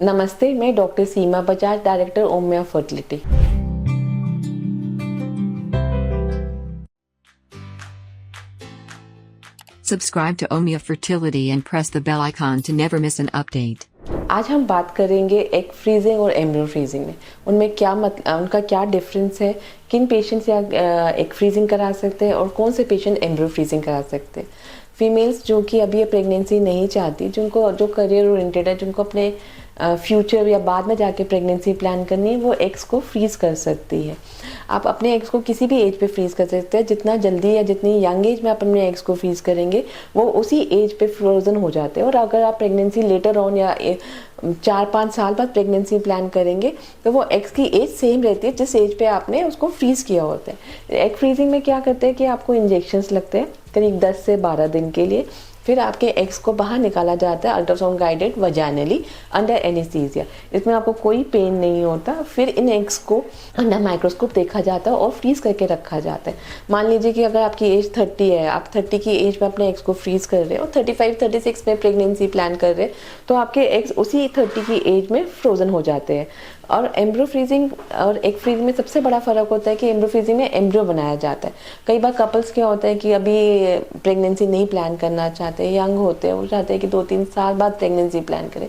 नमस्ते, मैं doctor Seema Bajaj, director Omia fertility. Subscribe to Omia Fertility and press the bell icon to never miss an update. आज हम बात करेंगे एग फ्रीजिंग और एम्ब्रियो फ्रीजिंग में उनमें क्या उनका क्या डिफरेंस है, किन पेशेंट्स या एग फ्रीजिंग करा सकते हैं और कौन से पेशेंट एम्ब्रियो फ्रीजिंग करा सकते हैं। फीमेल्स जो कि अभी ये प्रेगनेंसी नहीं चाहती, जो करियर ओरिएंटेड है, जिनको अपने फ्यूचर या बाद में जाके प्रेगनेंसी प्लान करनी है, वो एग्स को फ्रीज कर सकती है। आप अपने एग्स को किसी भी एज पे फ्रीज कर सकते हैं। जितना जल्दी या जितनी यंग एज में आप अपने एग्स को फ्रीज करेंगे वो उसी एज पे फ्रोजन हो जाते हैं। और अगर आप प्रेगनेंसी लेटर ऑन या 4-5 साल बाद प्रेगनेंसी प्लान करेंगे तो वो एग्स की एज सेम रहती है जिस एज पे आपने उसको फ्रीज किया होता है। एग फ्रीजिंग में क्या करते हैं कि आपको इंजेक्शंस लगते हैं करीब 10 से 12 दिन के लिए। फिर आपके एग्स को बाहर निकाला जाता है ultrasound guided vaginally under anaesthesia. इसमें आपको कोई पेन नहीं होता। फिर इन एग्स को अंडर माइक्रोस्कोप देखा जाता है और फ्रीज करके रखा जाता है। मान लीजिए कि अगर आपकी एज 30 है, आप 30 की एज में अपने एग्स को फ्रीज कर रहे हो, 35-36 में प्रेगनेंसी प्लान कर रहे हैं, तो आपके एग्स उसी 30 की एज में फ्रोजन हो जाते हैं। और एम्ब्रियो फ्रीजिंग और एग फ्रीजिंग में सबसे बड़ा फ़र्क होता है कि एम्ब्रियो फ्रीजिंग में एम्ब्रियो बनाया जाता है। कई बार कपल्स क्या होता है कि अभी प्रेगनेंसी नहीं प्लान करना चाहते, यंग होते हैं, वो चाहते हैं कि 2-3 साल बाद प्रेगनेंसी प्लान करें।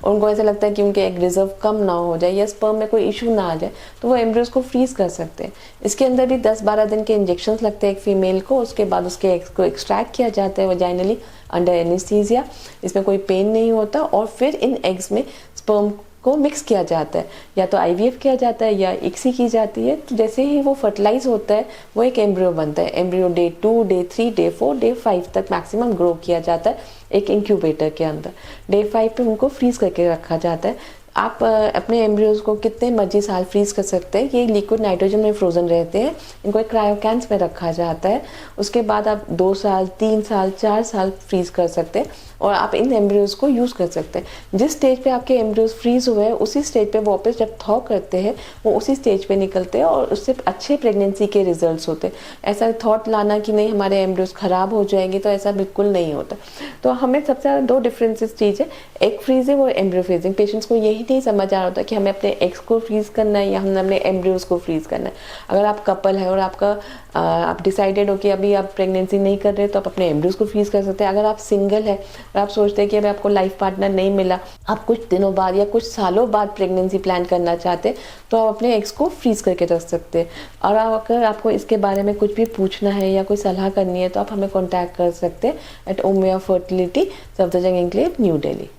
और उनको ऐसा लगता है कि उनके एग रिजर्व कम ना हो जाए या स्पर्म में कोई इशू ना आ जाए, तो वो एम्ब्रियोज को फ्रीज कर सकते हैं। इसके अंदर भी 10-12 दिन के इंजेक्शन लगते हैं एक फीमेल को। उसके बाद उसके एग्स को एक्सट्रैक्ट किया जाता है वजाइनली अंडर एनेस्थीसिया। इसमें कोई पेन नहीं होता। और फिर इन एग्स में स्पर्म को मिक्स किया जाता है, या तो आईवीएफ किया जाता है या इक्सी की जाती है। तो जैसे ही वो फर्टिलाइज होता है वो एक एम्ब्रियो बनता है। Embryo day 2, day 3, day 4, day 5 तक मैक्सिमम ग्रो किया जाता है एक इंक्यूबेटर के अंदर। डे 5 पे उनको फ्रीज करके रखा जाता है। आप अपने एम्ब्रियोज को कितने मर्जी साल फ्रीज कर सकते हैं। ये लिक्विड नाइट्रोजन में फ्रोजन रहते हैं। इनको एक क्रायोकैन्स में रखा जाता है। उसके बाद आप 2 साल, 3 साल, 4 साल फ्रीज कर सकते हैं और आप इन एम्ब्रियोज को यूज़ कर सकते हैं। जिस स्टेज पे आपके एम्ब्रियोज फ्रीज हुए हैं उसी स्टेज पे वापस जब थॉ करते हैं वो उसी स्टेज पे निकलते हैं और उससे अच्छे प्रेगनेंसी के रिजल्ट्स होते हैं। ऐसा थॉट लाना कि नहीं हमारे एम्ब्रियोज ख़राब हो जाएंगे, तो ऐसा बिल्कुल नहीं होता। तो हमें सबसे ज़्यादा 2 डिफरेंसेस चीज़ है, एग फ्रीजिंग और एम्ब्रियो फ्रीजिंग। पेशेंट्स को यही नहीं समझ आ रहा होता कि हमें अपने एग्स को फ्रीज करना है या हमें अपने एम्ब्रियोज को फ्रीज करना है। अगर आप कपल है और आप डिसाइडेड हो कि अभी आप प्रेगनेंसी नहीं कर रहे तो आप अपने एम्ब्रियोज को फ्रीज कर सकते हैं। अगर आप सिंगल है और आप सोचते हैं कि अभी आपको लाइफ पार्टनर नहीं मिला, आप कुछ दिनों बाद या कुछ सालों बाद प्रेगनेंसी प्लान करना चाहते हैं, तो आप अपने एग्स को फ्रीज करके रख सकते हैं। और अगर आपको इसके बारे में कुछ भी पूछना है या कोई सलाह करनी है तो आप हमें कॉन्टैक्ट कर सकते हैं at Omia fertility, Safdarjung enclave, new Delhi.